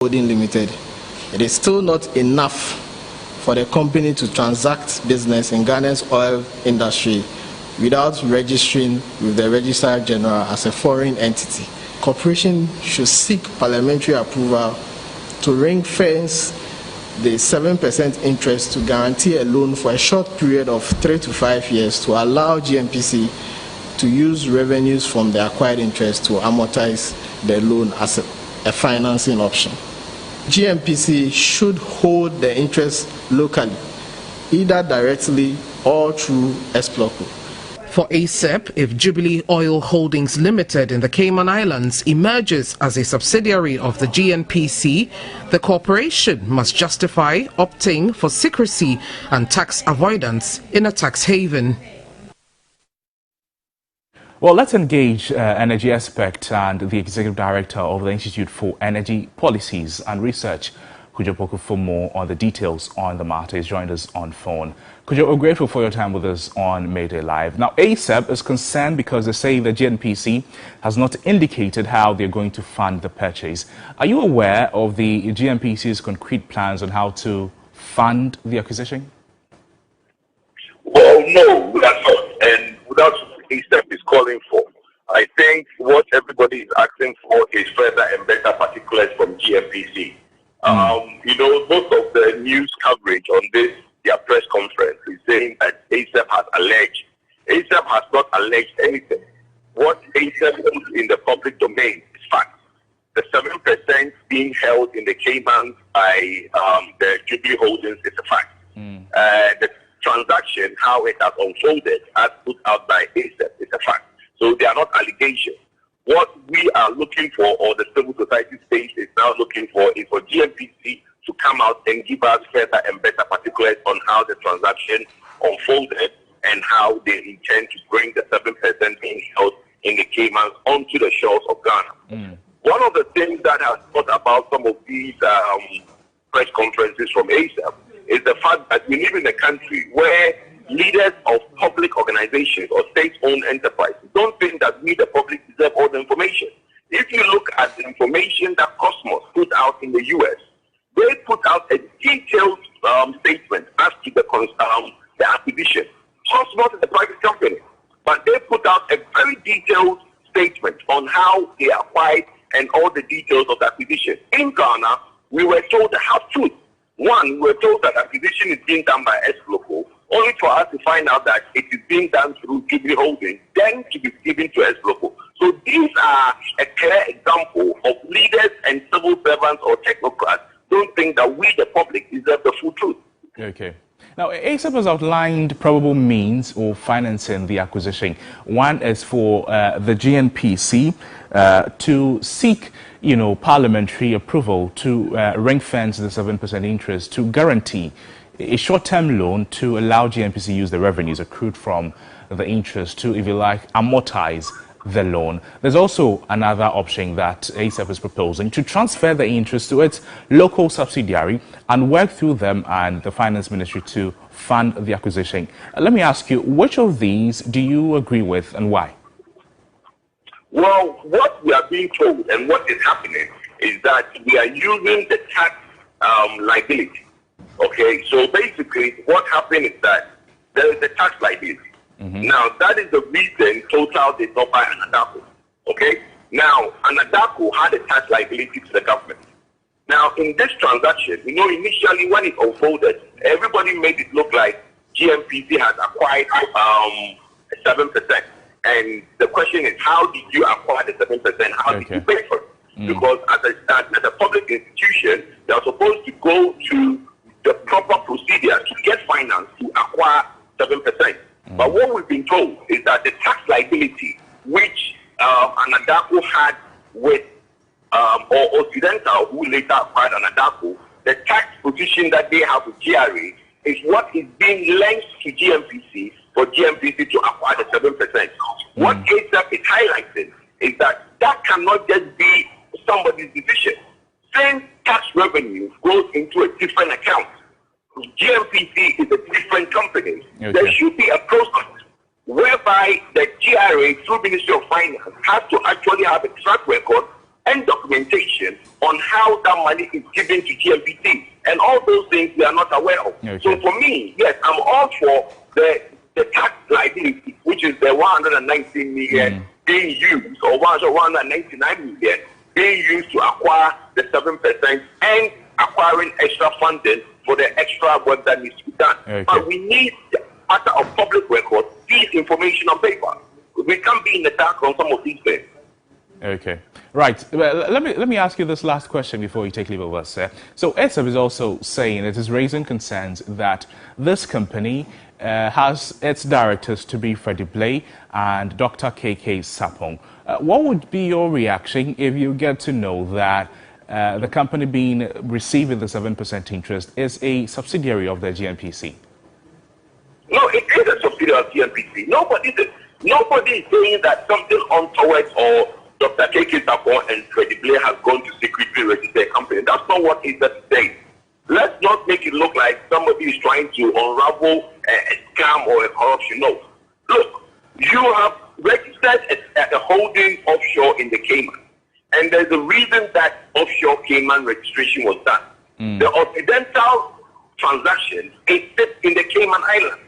Holding Limited, it is still not enough for the company to transact business in Ghana's oil industry without registering with the Registrar General as a foreign entity. Corporation should seek parliamentary approval to ring-fence the 7% interest to guarantee a loan for a short period of 3 to 5 years to allow GNPC to use revenues from the acquired interest to amortize the loan as a financing option. GNPC should hold the interest locally, either directly or through Exploco. For ACEP, if Jubilee Oil Holdings Limited in the Cayman Islands emerges as a subsidiary of the GNPC, the corporation must justify opting for secrecy and tax avoidance in a tax haven. Well, let's engage energy expert and the executive director of the Institute for Energy Policies and Research, Kujo Poku, for more on the details on the matter. He's joined us on phone. Kujo, we're grateful for your time with us on Mayday Live. Now, ACEP is concerned because they say the GNPC has not indicated how they're going to fund the purchase. Are you aware of the GNPC's concrete plans on how to fund the acquisition? Well, no, we are not. And without ACEP is calling for, I think what everybody is asking for is further and better particulars from GNPC. You know, most of the news coverage on this, their press conference, is saying that ACEP has alleged. ACEP has not alleged anything. What ACEP puts in the public domain is fact. The 7% being held in the Caymans by the Jubilee Holdings is a fact. The transaction, how it has unfolded, as put out by ACEP, is a fact. So they are not allegations. What we are looking for, or the civil society space is now looking for, is for GNPC to come out and give us further and better particulars on how the transaction unfolded and how they intend to bring the 7% being held in the Caymans onto the shores of Ghana. One of the things that has thought about some of these press conferences from ACEP is the fact that we live in a country where leaders of public organizations or state-owned enterprises don't think that we, the public, deserve all the information. If you look at the information that Cosmos put out in the U.S., they put out a detailed statement as to the acquisition. Cosmos is a private company, but they put out a very detailed statement on how they acquired and all the details of the acquisition. In Ghana, we were told the half truth. One, we were told that acquisition is being done by Exploco, only for us to find out that it is being done through Jubilee Holdings, then to be given to Exploco. So these are a clear example of leaders and civil servants or technocrats don't think that we, the public, deserve the full truth. Okay. Now, ACEP has outlined probable means of financing the acquisition. One is for the GNPC to seek, parliamentary approval to ring-fence the 7% interest to guarantee a short-term loan to allow GNPC to use the revenues accrued from the interest to, if you like, amortize the loan. There's also another option that ACEP is proposing to transfer the interest to its local subsidiary and work through them and the Finance Ministry to fund the acquisition. Let me ask you, which of these do you agree with and why? Well, what we are being told and what is happening is that we are using the tax liability. Okay, so basically what happened is that there is a tax liability. Now, that is the reason Total did not buy Anadaco. Okay? Now, Anadaco had a tax liability to the government. Now, in this transaction, initially when it unfolded, everybody made it look like GNPC has acquired 7%. And the question is, how did you acquire the 7%? How did you pay for it? Because as a public institution, they are supposed to go to the proper procedure to get finance to acquire 7%. But what we've been told is that the tax liability which Anadaco had with or Occidental, who later acquired Anadaco, the tax position that they have with GRA is what is being lent to GNPC for GNPC to acquire the 7%. What ACEP is highlighting is that that cannot just be somebody's decision. Since tax revenue goes into a different account, GNPC is a different company. Okay. There should be a process whereby the GRA, through Ministry of Finance, has to actually have a track record and documentation on how that money is given to GNPC. And all those things we are not aware of. Okay. So for me, yes, I'm all for the tax liability, which is the 119 million being used, or 199 million being used to acquire the 7% and acquiring extra funding for the extra work that needs to be done. Okay. But we need, the matter of public record, this information on paper. We can't be in the dark on some of these things. Okay. Right. Well, let me ask you this last question before you take leave of us, sir. So ACEP is also saying it is raising concerns that this company has its directors to be Freddie Blay and Dr. KK Sapong. What would be your reaction if you get to know that the company receiving the 7% interest is a subsidiary of the GNPC? No, it is a subsidiary of GNPC. Nobody is saying that something untoward or Dr. KK Sapong and Freddie Blay have gone to secretly register a company. That's not what ACEP is saying. Let's not make it look like somebody is trying to unravel a scam or a corruption. No. Look, you have registered a holding offshore in the Cayman. And there's a reason that offshore Cayman registration was done. The Occidental transaction is set in the Cayman Islands.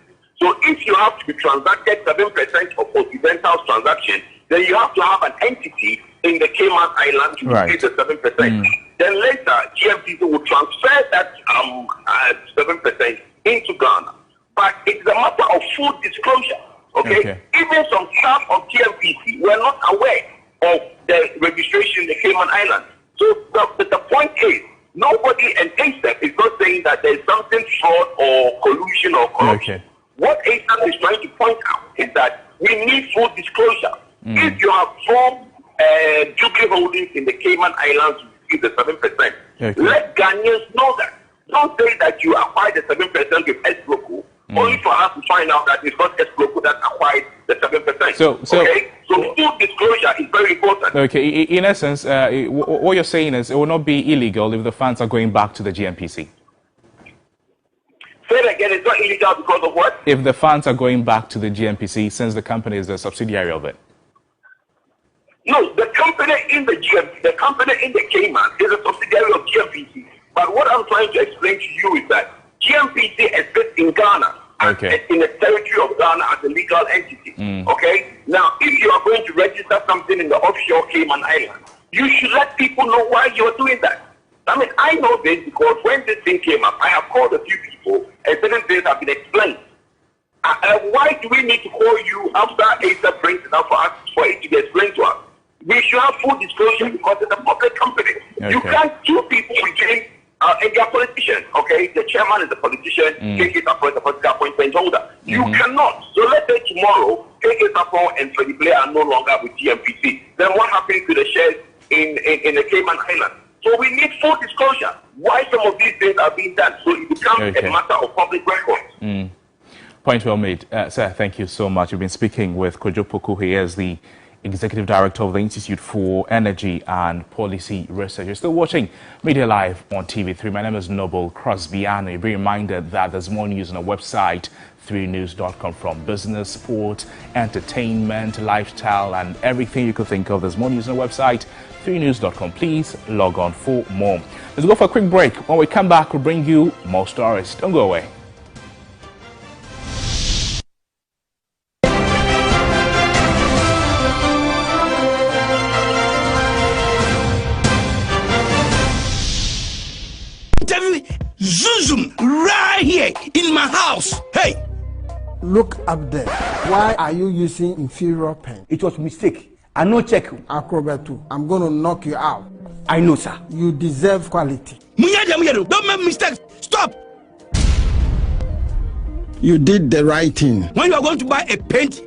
So if you have to be transacted 7% of Occidental's transaction, then you have to have an entity in the Cayman Islands to receive the 7%. Then later, GNPC will transfer that 7% into Ghana. But it's a matter of full disclosure. Okay? Even some staff of GNPC were not aware of the registration in the Cayman Islands. So the point is, nobody, and ACEP is not saying that there's something fraud or collusion or corruption. What ACEP is trying to point out is that we need full disclosure. If you have formed Jubilee Holdings in the Cayman Islands, you receive the 7%. Let Ghanaians know that. Don't say that you acquired the 7% with Escroco, only for us to find out that it's not Escroco that acquired the 7%. So full disclosure is very important. Okay, in essence, what you're saying is it will not be illegal if the funds are going back to the GNPC. Say it again, it's not illegal because of what? If the funds are going back to the GNPC, since the company is a subsidiary of it. No, the company in the Cayman is a subsidiary of GNPC. But what I'm trying to explain to you is that GNPC exists in Ghana, in the territory of Ghana as a legal entity. Okay? Now, if you are going to register something in the offshore Cayman Islands, you should let people know why you're doing that. I mean, I know this because when this thing came up, I have called a few people and certain things have been explained. Why do we need to call you after ACEP brings it up for it to be explained to us? We should have full disclosure because it's a public company. You can't two people between and they are politicians, okay? The chairman is a politician, KK Sapong is a political appointment holder. You cannot. So let's say tomorrow, KK Sapong and Freddie Blay are no longer with GNPC. Then what happens to the shares in the Cayman Islands? So we need full disclosure. Why some of these things are being done, so it becomes a matter of public record. Point well made. Sir, thank you so much. We've been speaking with Kojo Poku. He is the Executive Director of the Institute for Energy and Policy Research. You're still watching Media Live on TV3. My name is Noble Crosby, and you'll be reminded that there's more news on our website, 3news.com, from business, sport, entertainment, lifestyle, and everything you could think of. There's more news on our website, 3news.com. Please log on for more. Let's go for a quick break. When we come back, we'll bring you more stories. Don't go away. Zoom right here in my house. Hey, look up there. Why are you using inferior pen? It was a mistake. I no check. Acrobat2, I'm going to knock you out. I know, sir. You deserve quality. Don't make mistakes. Stop. You did the right thing. When you are going to buy a paint,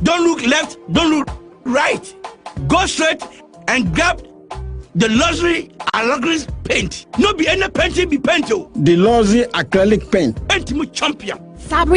don't look left, don't look right. Go straight and grab the luxury acrylic paint. No be any painting be paint. The luxury acrylic paint. Paint me champion. Fabric